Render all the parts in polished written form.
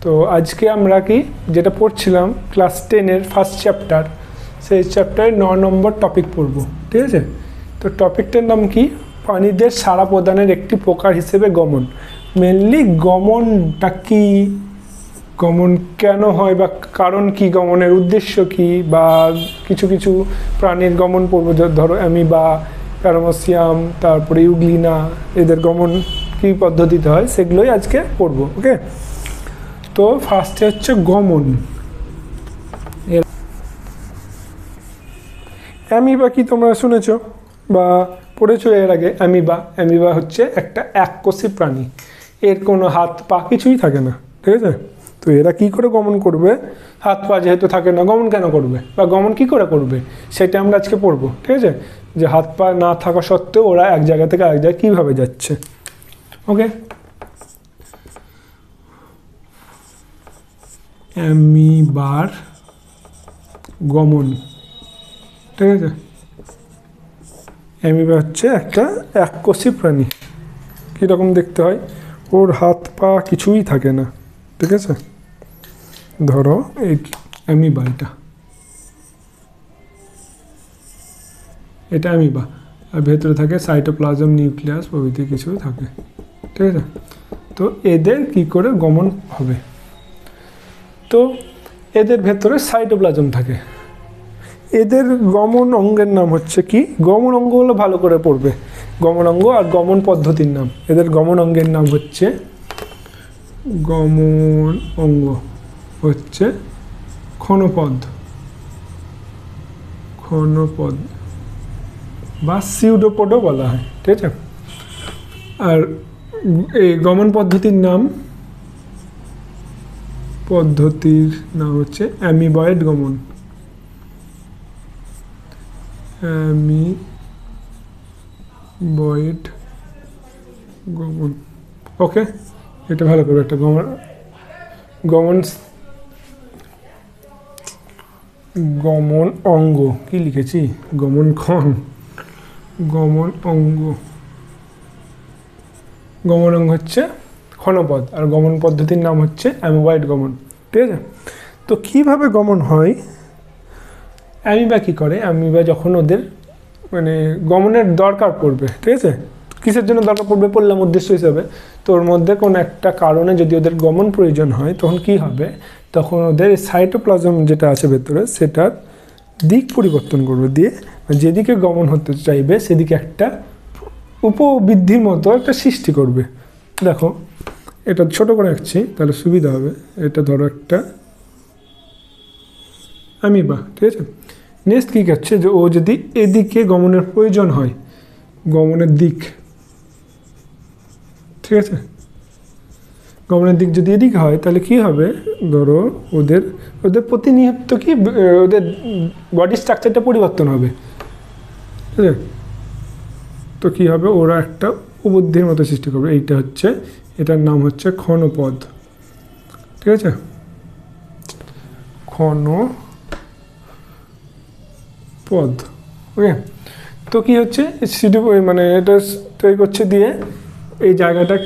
তো আজকে আমরা কি যেটা পড়ছিলাম ক্লাস 10-এর ফার্স্ট চ্যাপ্টার, সেই চ্যাপ্টারে 9 নম্বর টপিক পড়ব, ঠিক আছে। তো টপিকটার নাম কি? প্রাণীদের সাড়া প্রদানের একটি প্রকার হিসেবে গমন। মেনলি গমনটা কি, গমন কেন হয় বা কারণ কি, গমনের উদ্দেশ্য কি, বা কিছু কিছু প্রাণীর গমন পড়ব, ধরো অ্যামিবা, প্যারামেসিয়াম, তারপরে ইউগ্লিনা, এদের গমন কী পদ্ধতিতে হয় সেগুলোই আজকে পড়ব। ওকে, তো ফার্স্টে হচ্ছে গমন। অ্যামিবা কি তোমরা শুনেছো বা পড়েছো এর আগে? অ্যামিবা হচ্ছে একটা এককোষী প্রাণী, এর কোনো হাত পা কিছুই থাকে না, ঠিক আছে। তো এরা কি করে গমন করবে? হাত পা যেহেতু থাকে না, গমন কেন করবে বা গমন কি করে করবে সেটা আমরা আজকে পড়বো, ঠিক আছে। যে হাত পা না থাকা সত্ত্বেও ওরা এক জায়গা থেকে আরেক জায়গায় কীভাবে যাচ্ছে। ওকে, অ্যামিবার গমন, ঠিক আছে। অ্যামিবা হচ্ছে একটা এককোষী প্রাণী। কীরকম দেখতে হয়? ওর হাত পা কিছুই থাকে না, ঠিক আছে। ধরো এই অ্যামিবা, এটা অ্যামিবা, আর ভেতরে থাকে সাইটোপ্লাজম, নিউক্লিয়াস প্রভৃতি কিছু থাকে, ঠিক আছে। তো এদের কি করে গমন হবে? তো এদের ভেতরে সাইটোপ্লাজম থাকে। এদের গমন অঙ্গের নাম হচ্ছে কি? গমন অঙ্গগুলো ভালো করে পড়বে, গমন অঙ্গ আর গমন পদ্ধতির নাম। এদের গমন অঙ্গের নাম হচ্ছে, গমন অঙ্গ হচ্ছে ক্ষণপদ বা সিউডোপোডও বলা হয়, ঠিক আছে। আর এই গমন পদ্ধতির নাম হচ্ছে অ্যামিবয়েড গমন। অ্যামিবয়েড গমন, ওকে। এটা ভালো করে একটা গমন অঙ্গ কি লিখেছি? গমন অঙ্গ হচ্ছে ক্ষণপদ, আর গমন পদ্ধতির নাম হচ্ছে অ্যামিবয়েড গমন, ঠিক আছে। তো কিভাবে গমন হয়? অ্যামিবা কী করে? অ্যামিবা যখন ওদের মানে গমনের দরকার পড়বে, ঠিক আছে, কিসের জন্য দরকার পড়বে পড়লাম উদ্দেশ্য হিসাবে। তো ওর মধ্যে কোনো একটা কারণে যদি ওদের গমন প্রয়োজন হয়, তখন কি হবে? তখন ওদের সাইটোপ্লাজম যেটা আছে ভেতরে, সেটার দিক পরিবর্তন করবে, দিয়ে যেদিকে গমন হতে চাইবে সেদিকে একটা উপবৃদ্ধির মতো একটা সৃষ্টি করবে। দেখো এটা ছোট করে রাখছি তাহলে সুবিধা হবে। এটা ধরো একটা অ্যামিবা, ঠিক আছে। নেক্সট কী করছে? যে ও যদি এদিকে গমনের প্রয়োজন হয়, গমনের দিক, ঠিক আছে, গমনের দিক যদি এদিকে হয় তাহলে কি হবে? ধরো ওদের প্রতিনিয়ত কি ওদের বডি স্ট্রাকচারটা পরিবর্তন হবে, ঠিক আছে। তো কী হবে? ওরা একটা উপবৃদ্ধির মতো সৃষ্টি করবে। এটার নাম হচ্ছে ক্ষণপদ, ঠিক আছে, ক্ষণপদ, ওকে। তো কী হচ্ছে? মানে এটা তৈরি করছে দিয়ে এই জায়গাটা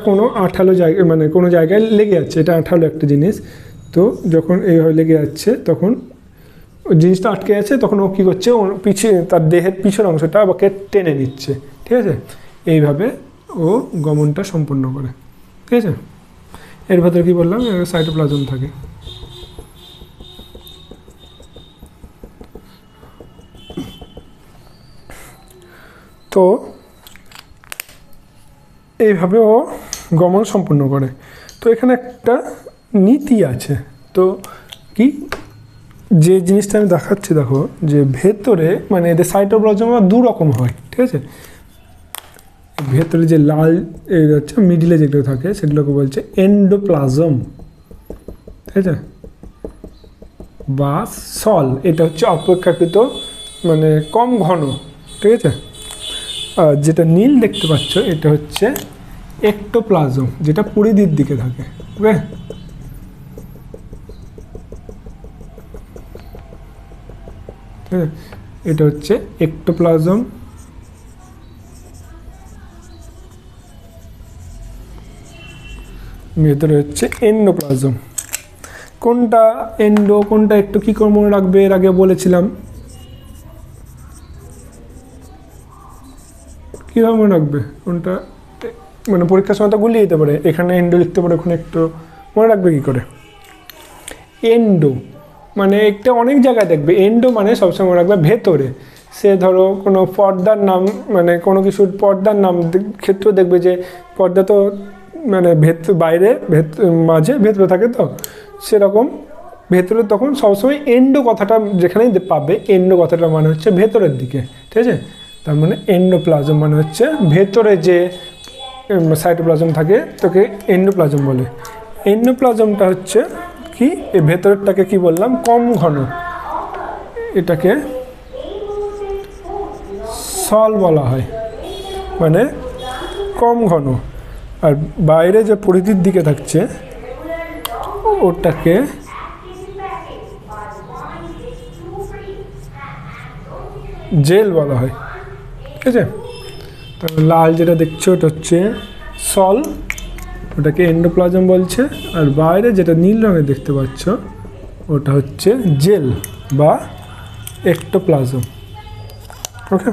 কোনো আঠালো জায়গা, মানে কোনো জায়গায় লেগে যাচ্ছে, এটা আঠালো একটা জিনিস। তো যখন এইভাবে লেগে যাচ্ছে তখন ওই জিনিসটা আটকে যাচ্ছে, তখন ও কী করছে? ও পিছিয়ে তার দেহের পিছনের অংশটা ওকে টেনে নিচ্ছে, ঠিক আছে। এইভাবে ও গমনটা সম্পন্ন করে, ঠিক আছে। এর ভেতরে কী বললাম? সাইটোপ্লাজম থাকে। তো এইভাবে ও গমন সম্পন্ন করে। তো এখানে একটা নীতি আছে। তো কি যে জিনিসটা আমি দেখাচ্ছি, দেখো যে ভেতরে মানে এদের সাইটোপ্লাজম দু রকম হয়, ঠিক আছে। ভেতরে যে লাল হচ্ছে মিডিলে যেগুলো থাকে সেগুলোকে বলছে এন্ডোপ্লাজম, ঠিক আছে, বা সল। এটা হচ্ছে অপেক্ষাকৃত মানে কম ঘন, ঠিক আছে। আর যেটা নীল দেখতে পাচ্ছ এটা হচ্ছে এক্টোপ্লাজম, যেটা পরিধির দিকে থাকে, ওকে। এটা হচ্ছে এক্টোপ্লাজম, ভেতরে হচ্ছে এন্ডোপ্লাজম। কোনটা এন্ডো কোনটা একটু কী করে মনে রাখবে, এর আগে বলেছিলাম। কীভাবে মনে রাখবে কোনটা, মানে পরীক্ষার সময় তো গুলিয়ে দিতে পারে, এখানে এন্ডো লিখতে পারে, ওখানে একটু মনে রাখবে কী করে। এন্ডো মানে একটা অনেক জায়গায় দেখবে, এন্ডো মানে সবসময় মনে রাখবে ভেতরে। সে ধরো কোনো পর্দার নাম, মানে কোনো কিছুর পর্দার নাম ক্ষেত্রেও দেখবে যে পর্দা তো মানে বাইরে মাঝে ভেতরে থাকে, তো সেরকম ভেতরে তখন সবসময় এন্ডো কথাটা যেখানেই পাবে, এন্ডো কথাটা মানে হচ্ছে ভেতরের দিকে, ঠিক আছে। তার মানে এন্ডোপ্লাজম মানে হচ্ছে ভেতরে যে সাইটোপ্লাজম থাকে তোকে এন্ডোপ্লাজম বলে। এন্ডোপ্লাজমটা হচ্ছে কি, এই ভেতরেরটাকে কি বললাম, কম ঘন, এটাকে সল বলা হয়, মানে কম ঘন। আর বাইরে যে পরিধির দিকে থাকছে ওটাকে জেল বলা হয়, ঠিক আছে। তো লাল যেটা দেখছো ওটা হচ্ছে সল, ওটাকে এন্ডোপ্লাজম বলছে। আর বাইরে যেটা নীল রঙে দেখতে পাচ্ছ ওটা হচ্ছে জেল বা এক্টোপ্লাজম, ওকে।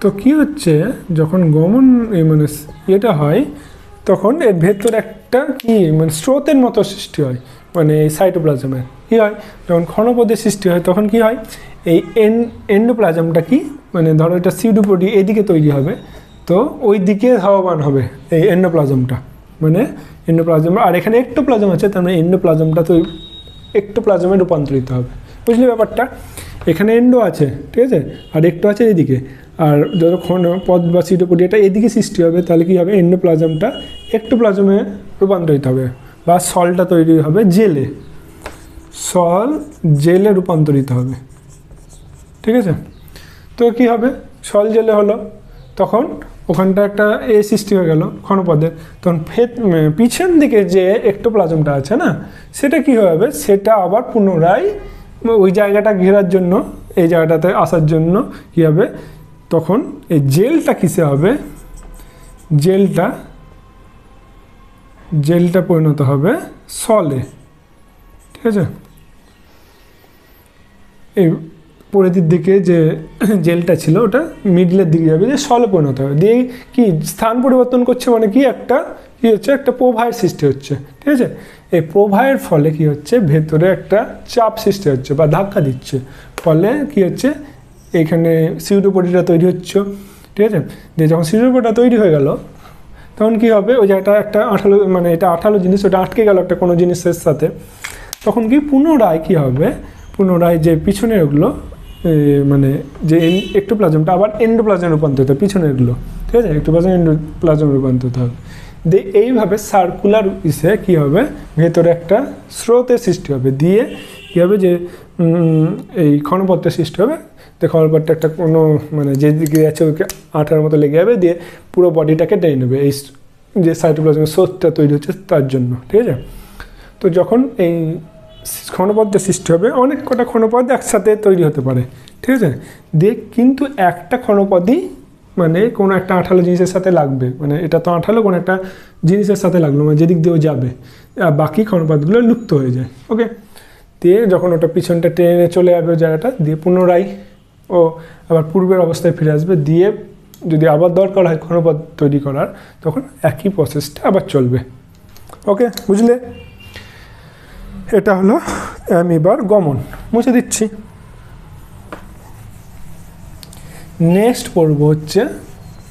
তো কি হচ্ছে, যখন গমন মানে এটা হয় তখন এর ভেতর একটা কি মানে স্রোতের মতো সৃষ্টি হয়, মানে এই সাইটোপ্লাজমের কী হয়, যখন ক্ষণপদের সৃষ্টি হয় তখন কি হয়, এই এন্ডোপ্লাজমটা কি মানে ধরো এটা সিউডোপডি এদিকে তৈরি হবে, তো ওই দিকে ধাবমান হবে এই এন্ডোপ্লাজমটা, মানে এন্ডোপ্লাজম। আর এখানে এক্টোপ্লাজম আছে, তার মানে এন্ডোপ্লাজমটা তো এক্টোপ্লাজমে রূপান্তরিত হবে, বুঝলি ব্যাপারটা। এখানে এন্ডো আছে, ঠিক আছে, আর একটু আছে এদিকে। আর যতক্ষণ পদ বা সিউডোপডি এটা এদিকে সৃষ্টি হবে, তাহলে কী হবে, এন্ডোপ্লাজমটা এক্টোপ্লাজমে রূপান্তরিত হবে, বা সলটা তৈরি হবে জেলে, সল জেলে রূপান্তরিত হবে, ঠিক আছে। তো কী হবে, সল জেলে হলো, তখন ওখানটা একটা সৃষ্টি হয়ে গেল ক্ষণপদের। তখন পিছন দিকে যে এক্টোপ্লাজমটা আছে না, সেটা কী হবে, সেটা আবার পুনরায় ওই জায়গাটা ঘেরার জন্য, এই জায়গাটাতে আসার জন্য কী হবে, তখন এই জেলটা কিসে হবে, জেলটা পরিণত হবে সলে, ঠিক আছে। এই পরিধির দিকে যে জেলটা ছিল ওটা মিডলের দিকে যাবে, যে সলে পরিণত হবে, দিয়ে কি স্থান পরিবর্তন করছে, মানে কি একটা কি হচ্ছে, একটা প্রবাহের সৃষ্টি হচ্ছে, ঠিক আছে। এই প্রবাহের ফলে কি হচ্ছে, ভেতরে একটা চাপ সৃষ্টি হচ্ছে বা ধাক্কা দিচ্ছে, ফলে কি হচ্ছে, এখানে সিউডোপডিটা তৈরি হচ্ছে, ঠিক আছে। দিয়ে যখন সিউডোপডিটা তৈরি হয়ে গেল তখন কি হবে, ওই জায়গাটা একটা আঠালো, মানে এটা আঠালো জিনিস, ওটা আটকে গেল একটা কোনো জিনিসের সাথে, তখন কি পুনরায় কি হবে, পুনরায় যে পিছনের ওগুলো মানে যে এক্টোপ্লাজমটা আবার এন্ডোপ্লাজমে রূপান্তরিত হবে, পিছনেরগুলো, ঠিক আছে, এক্টোপ্লাজম এন্ডোপ্লাজমে রূপান্তরিত হবে। দিয়ে এইভাবে সার্কুলার ইসে কী হবে, ভেতরে একটা স্রোতের সৃষ্টি হবে, দিয়ে কী হবে, যে এই ক্ষণপথের সৃষ্টি হবে, তো ক্ষণপথটা একটা কোনো মানে যে দিকে আছে ওকে আঠার মতো লেগে যাবে, দিয়ে পুরো বডিটাকে টেনে নেবে এই যে সাইটোপ্লাজমের স্রোতটা তৈরি হচ্ছে তার জন্য, ঠিক আছে। তো যখন এই ক্ষণপথের সৃষ্টি হবে, অনেক কটা ক্ষণপথ একসাথে তৈরি হতে পারে, ঠিক আছে। দিয়ে কিন্তু একটা ক্ষণপদই মানে কোনো একটা আঠালো জিনিসের সাথে লাগবে, মানে এটা তো আঠালো কোনো একটা জিনিসের সাথে লাগলো, মানে যেদিক দিয়েও যাবে, আর বাকি ক্ষণপথগুলো লুপ্ত হয়ে যায়, ওকে। দিয়ে যখন ওটা পিছনটা টেনে চলে যাবে ওই জায়গাটা, দিয়ে পুনরায় ও আবার পূর্বের অবস্থায় ফিরে আসবে, দিয়ে যদি আবার দরকার হয় ক্ষণপথ তৈরি করার, তখন একই প্রসেসটা আবার চলবে, ওকে, বুঝলে। এটা হলো অ্যামিবার গমন, মুছে দিচ্ছি। নেক্সট পড়ব হচ্ছে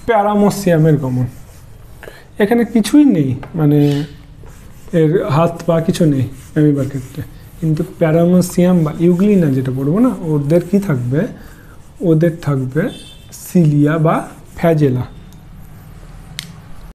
প্যারামোসিয়ামের গমন। এখানে কিছুই নেই, মানে এর হাত পা কিছু নেই অ্যামিবার ক্ষেত্রে, কিন্তু প্যারামোসিয়াম বা ইউগ্লিনা যেটা পড়বো না, ওদের কি থাকবে, ওদের থাকবে সিলিয়া বা ফ্যাজেলা,